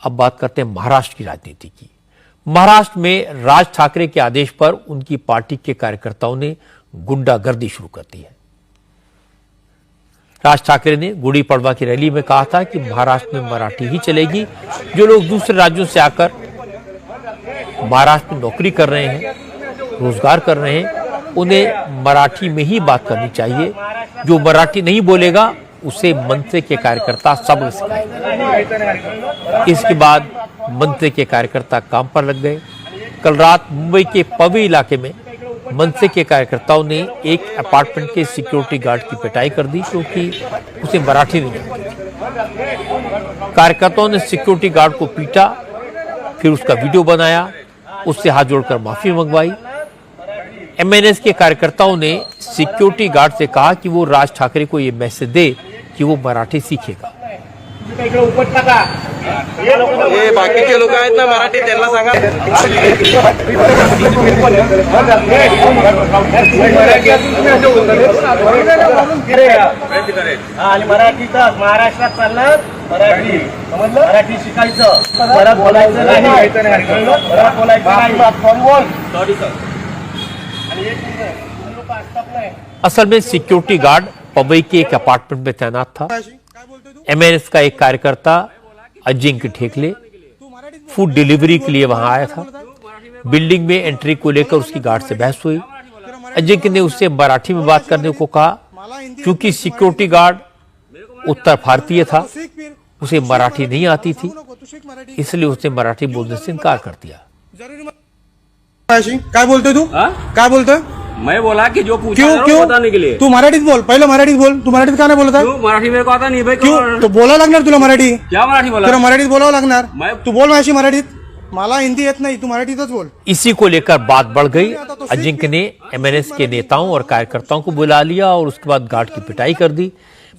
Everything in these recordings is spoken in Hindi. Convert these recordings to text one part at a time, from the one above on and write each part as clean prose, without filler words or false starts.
अब बात करते हैं महाराष्ट्र की राजनीति की। महाराष्ट्र में राज ठाकरे के आदेश पर उनकी पार्टी के कार्यकर्ताओं ने गुंडागर्दी शुरू कर दी है। राज ठाकरे ने गुड़ी पड़वा की रैली में कहा था कि महाराष्ट्र में मराठी ही चलेगी। जो लोग दूसरे राज्यों से आकर महाराष्ट्र में नौकरी कर रहे हैं, रोजगार कर रहे हैं, उन्हें मराठी में ही बात करनी चाहिए। जो मराठी नहीं बोलेगा उसे मंत्री के कार्यकर्ता सबक सिखाएंगे। इसके बाद मंत्री के कार्यकर्ता काम पर लग गए। कल रात मुंबई के पवे इलाके में मंत्री के कार्यकर्ताओं ने एक अपार्टमेंट के सिक्योरिटी गार्ड की पिटाई कर दी क्योंकि उसे मराठी नहीं आती थी। कार्यकर्ताओं ने सिक्योरिटी गार्ड को पीटा, फिर उसका वीडियो बनाया, उससे हाथ जोड़कर माफी मंगवाई। एमएनएस के कार्यकर्ताओं ने सिक्योरिटी गार्ड से कहा कि वो राज ठाकरे को ये मैसेज दे कि वो मराठी सीखेगा। ये बाकीचे लोक आहेत ना मराठी, त्यांना सांगा आणि मराठीचा महाराष्ट्रात चालणार मराठी, समजलं? मराठी शिकायचं, परत बोलायचं नाही, परत बोलायचं नाही, कोण बोल सॉरी सर। आणि एक लोक असतात नाही। असल में सिक्योरिटी गार्ड पवई के एक अपार्टमेंट में तैनात था। एमएनएस का एक कार्यकर्ता अजिंक्य ठेकले फूड डिलीवरी के लिए वहां आया था। बिल्डिंग में एंट्री को लेकर उसकी गार्ड से बहस हुई। अजिंक्य ने उससे मराठी में बात करने को कहा। क्योंकि सिक्योरिटी गार्ड उत्तर भारतीय था, उसे मराठी नहीं आती थी, इसलिए उसने मराठी बोलने से इनकार कर दिया। काय बोलतोय तू? काय बोलतोय? मैं बोला कि जो पूछा क्यों बताने के लिए। तू मराठीत बोल, पहले मराठीत बोल। तू मराठीत का नाही बोलत आहे? क्यों मराठी मेरे को आता नहीं भाई? क्यों? तो बोलावं लागणार तुला मराठी। क्या मराठी बोला? तुला मराठीत बोलावं लागणार। मैं- तू बोल माझी मराठीत। मला हिंदी येत नाही, तू मराठीतच बोल। इसी को लेकर बात बढ़ गई। अजिंक्य ने एमएनएस के नेताओं और कार्यकर्ताओं को बुला लिया और उसके बाद गार्ड की पिटाई कर दी।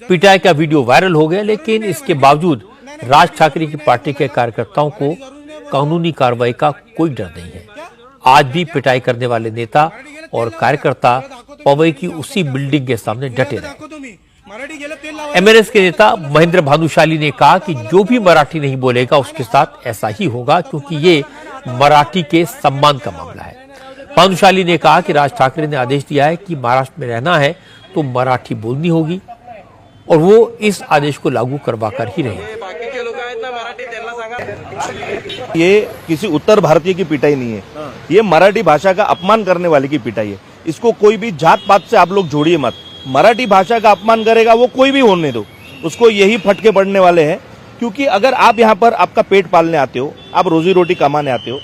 पिटाई का वीडियो वायरल हो गया, लेकिन इसके बावजूद राज ठाकरे की पार्टी के कार्यकर्ताओं को कानूनी कार्रवाई का कोई डर नहीं है। आज भी पिटाई करने वाले नेता और कार्यकर्ता पवई की उसी बिल्डिंग के सामने डटे रहे। एमएनएस के नेता महेंद्र भानुशाली ने कहा कि जो भी मराठी नहीं बोलेगा उसके साथ ऐसा ही होगा, क्योंकि ये मराठी के सम्मान का मामला है। भानुशाली ने कहा कि राज ठाकरे ने आदेश दिया है कि महाराष्ट्र में रहना है तो मराठी बोलनी होगी और वो इस आदेश को लागू करवा कर ही रहेंगे। बाकीचे लोक आहेत ना मराठी, त्यांना सांगा। ये किसी उत्तर भारतीय की पिटाई नहीं है, ये मराठी भाषा का अपमान करने वाले की पिटाई है। इसको कोई भी जात पात से आप लोग जोड़िए मत। मराठी भाषा का अपमान करेगा वो कोई भी होने दो, उसको यही फटके पड़ने वाले हैं। क्योंकि अगर आप यहाँ पर आपका पेट पालने आते हो, आप रोजी रोटी कमाने आते हो,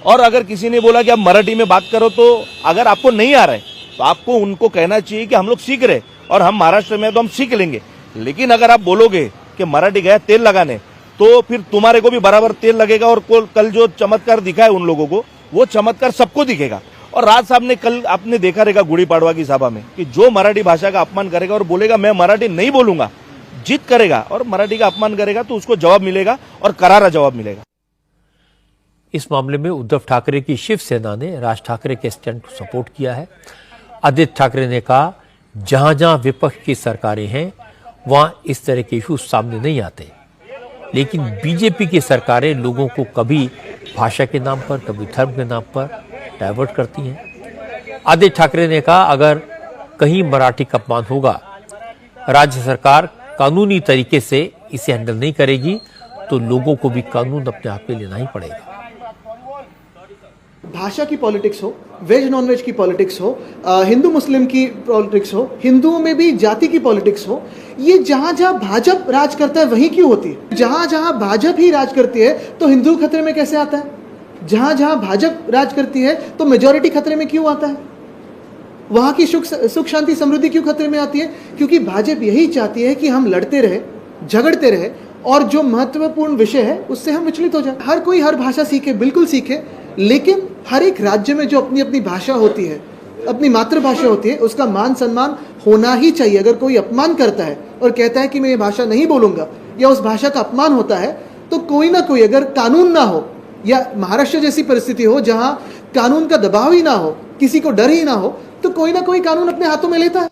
और अगर किसी ने बोला कि आप मराठी में बात करो, तो अगर आपको नहीं आ रहा है तो आपको उनको कहना चाहिए कि हम लोग सीख रहे और हम महाराष्ट्र में तो हम सीख लेंगे। लेकिन अगर आप बोलोगे कि मराठी गया तेल लगाने, तो फिर तुम्हारे को भी बराबर तेल लगेगा और कल जो चमत्कार दिखा है उन लोगों को, वो चमत्कार सबको दिखेगा। और राज साहब ने कल आपने देखा रहेगा गुड़ी पड़वा की सभा में कि जो मराठी भाषा का अपमान करेगा और बोलेगा मैं मराठी नहीं बोलूंगा, जिद करेगा और मराठी का अपमान करेगा, तो उसको जवाब मिलेगा और करारा जवाब मिलेगा। इस मामले में उद्धव ठाकरे की शिवसेना ने राज ठाकरे के स्टैंड को सपोर्ट किया है। आदित्य ठाकरे ने कहा, जहां जहां विपक्ष की सरकारें हैं वहां इस तरह के इशू सामने नहीं आते, लेकिन बीजेपी की सरकारें लोगों को कभी भाषा के नाम पर, कभी धर्म के नाम पर डाइवर्ट करती हैं। आदित्य ठाकरे ने कहा, अगर कहीं मराठी का अपमान होगा, राज्य सरकार कानूनी तरीके से इसे हैंडल नहीं करेगी तो लोगों को भी कानून अपने हाथ में लेना ही पड़ेगा। भाषा की पॉलिटिक्स हो, वेज नॉन वेज की पॉलिटिक्स हो, हिंदू मुस्लिम की पॉलिटिक्स हो, हिंदुओं में भी जाति की पॉलिटिक्स हो, ये जहां जहां भाजपा राज करता है वहीं क्यों होती है? जहां जहां भाजपा ही राज करती है तो हिंदू खतरे में कैसे आता है? जहां जहां भाजपा राज करती है तो मेजॉरिटी खतरे में क्यों आता है? वहां की सुख शांति समृद्धि क्यों खतरे में आती है? क्योंकि भाजपा यही चाहती है कि हम लड़ते रहे, झगड़ते रहे और जो महत्वपूर्ण विषय है उससे हम विचलित हो जाए। हर कोई हर भाषा सीखे, बिल्कुल सीखे, लेकिन हर एक राज्य में जो अपनी अपनी भाषा होती है, अपनी मातृभाषा होती है, उसका मान सम्मान होना ही चाहिए। अगर कोई अपमान करता है और कहता है कि मैं ये भाषा नहीं बोलूंगा या उस भाषा का अपमान होता है, तो कोई ना कोई, अगर कानून ना हो या महाराष्ट्र जैसी परिस्थिति हो जहां कानून का दबाव ही ना हो, किसी को डर ही ना हो, तो कोई ना कोई कानून अपने हाथों में लेता है।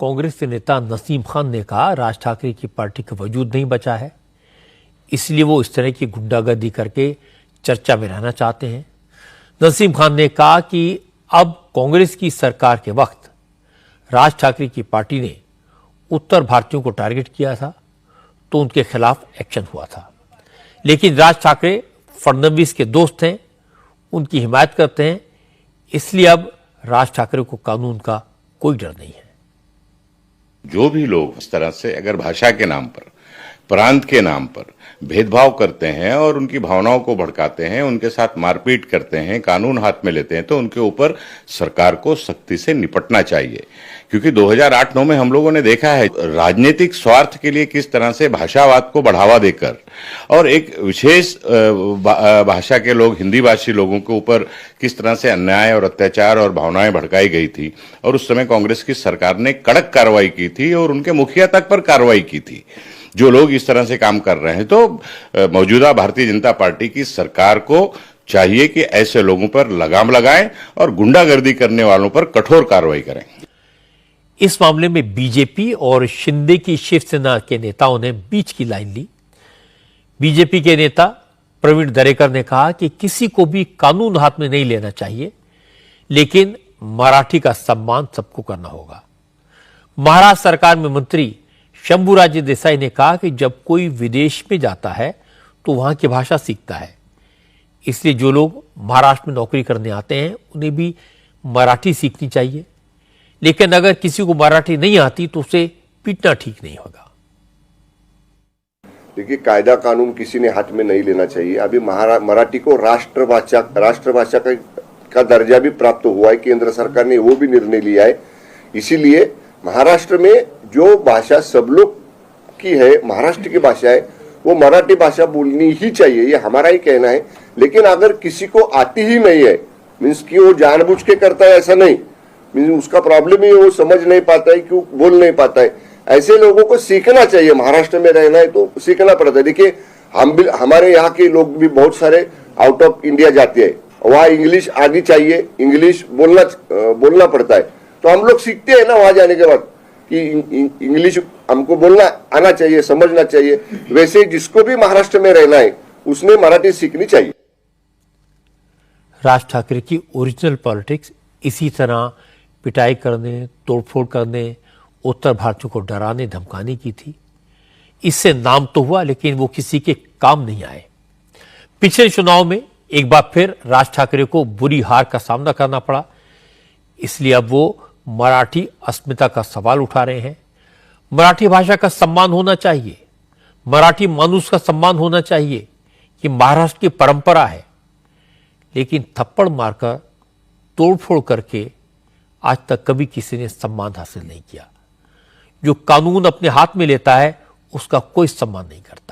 कांग्रेस के नेता नसीम खान ने कहा, राज ठाकरे की पार्टी का वजूद नहीं बचा है। इसलिए वो इस तरह की गुंडागर्दी करके चर्चा में रहना चाहते हैं। नसीम खान ने कहा कि अब कांग्रेस की सरकार के वक्त राज ठाकरे की पार्टी ने उत्तर भारतीयों को टारगेट किया था तो उनके खिलाफ एक्शन हुआ था, लेकिन राज ठाकरे फडणवीस के दोस्त हैं, उनकी हिमायत करते हैं, इसलिए अब राज ठाकरे को कानून का कोई डर नहीं है। जो भी लोग इस तरह से अगर भाषा के नाम पर, प्रांत के नाम पर भेदभाव करते हैं और उनकी भावनाओं को भड़काते हैं, उनके साथ मारपीट करते हैं, कानून हाथ में लेते हैं, तो उनके ऊपर सरकार को सख्ती से निपटना चाहिए। क्योंकि 2008-9 में हम लोगों ने देखा है राजनीतिक स्वार्थ के लिए किस तरह से भाषावाद को बढ़ावा देकर और एक विशेष भाषा के लोग, हिंदी भाषी लोगों के ऊपर किस तरह से अन्याय और अत्याचार और भावनाएं भड़काई गई थी। और उस समय कांग्रेस की सरकार ने कड़क कार्रवाई की थी और उनके मुखिया तक पर कार्रवाई की थी। जो लोग इस तरह से काम कर रहे हैं, तो मौजूदा भारतीय जनता पार्टी की सरकार को चाहिए कि ऐसे लोगों पर लगाम लगाएं और गुंडागर्दी करने वालों पर कठोर कार्रवाई करें। इस मामले में बीजेपी और शिंदे की शिवसेना के नेताओं ने बीच की लाइन ली। बीजेपी के नेता प्रवीण दरेकर ने कहा कि किसी को भी कानून हाथ में नहीं लेना चाहिए, लेकिन मराठी का सम्मान सबको करना होगा। महाराष्ट्र सरकार में मंत्री शंभूराजे देसाई ने कहा कि जब कोई विदेश में जाता है तो वहां की भाषा सीखता है, इसलिए जो लोग महाराष्ट्र में नौकरी करने आते हैं उन्हें भी मराठी सीखनी चाहिए, लेकिन अगर किसी को मराठी नहीं आती तो उसे पीटना ठीक नहीं होगा। देखिए, कायदा कानून किसी ने हाथ में नहीं लेना चाहिए। अभी मराठी को राष्ट्रभाषा का दर्जा भी प्राप्त हुआ है, केंद्र सरकार ने वो भी निर्णय लिया है। इसीलिए महाराष्ट्र में जो भाषा सब लोग की है, महाराष्ट्र की भाषा है, वो मराठी भाषा बोलनी ही चाहिए, ये हमारा ही कहना है। लेकिन अगर किसी को आती ही नहीं है, मीन्स कि वो जानबूझ के करता है ऐसा नहीं, मीन्स उसका प्रॉब्लम ही वो समझ नहीं पाता है, क्यों बोल नहीं पाता है, ऐसे लोगों को सीखना चाहिए। महाराष्ट्र में रहना है तो सीखना पड़ता है। देखिए, हमारे यहाँ के लोग भी बहुत सारे आउट ऑफ इंडिया जाते हैं, वहाँ इंग्लिश आनी चाहिए, इंग्लिश बोलना पड़ता है, तो हम लोग सीखते हैं ना वहां जाने के बाद कि इंग्लिश हमको बोलना आना चाहिए, समझना चाहिए। वैसे जिसको भी महाराष्ट्र में रहना है उसने मराठी सीखनी चाहिए। राज ठाकरे की ओरिजिनल पॉलिटिक्स इसी तरह पिटाई करने, तोड़फोड़ करने, उत्तर भारतीयों को डराने धमकाने की थी। इससे नाम तो हुआ, लेकिन वो किसी के काम नहीं आए। पिछले चुनाव में एक बार फिर राज ठाकरे को बुरी हार का सामना करना पड़ा, इसलिए अब वो मराठी अस्मिता का सवाल उठा रहे हैं। मराठी भाषा का सम्मान होना चाहिए, मराठी मानुष का सम्मान होना चाहिए, ये महाराष्ट्र की परंपरा है। लेकिन थप्पड़ मारकर, तोड़फोड़ करके आज तक कभी किसी ने सम्मान हासिल नहीं किया। जो कानून अपने हाथ में लेता है उसका कोई सम्मान नहीं करता।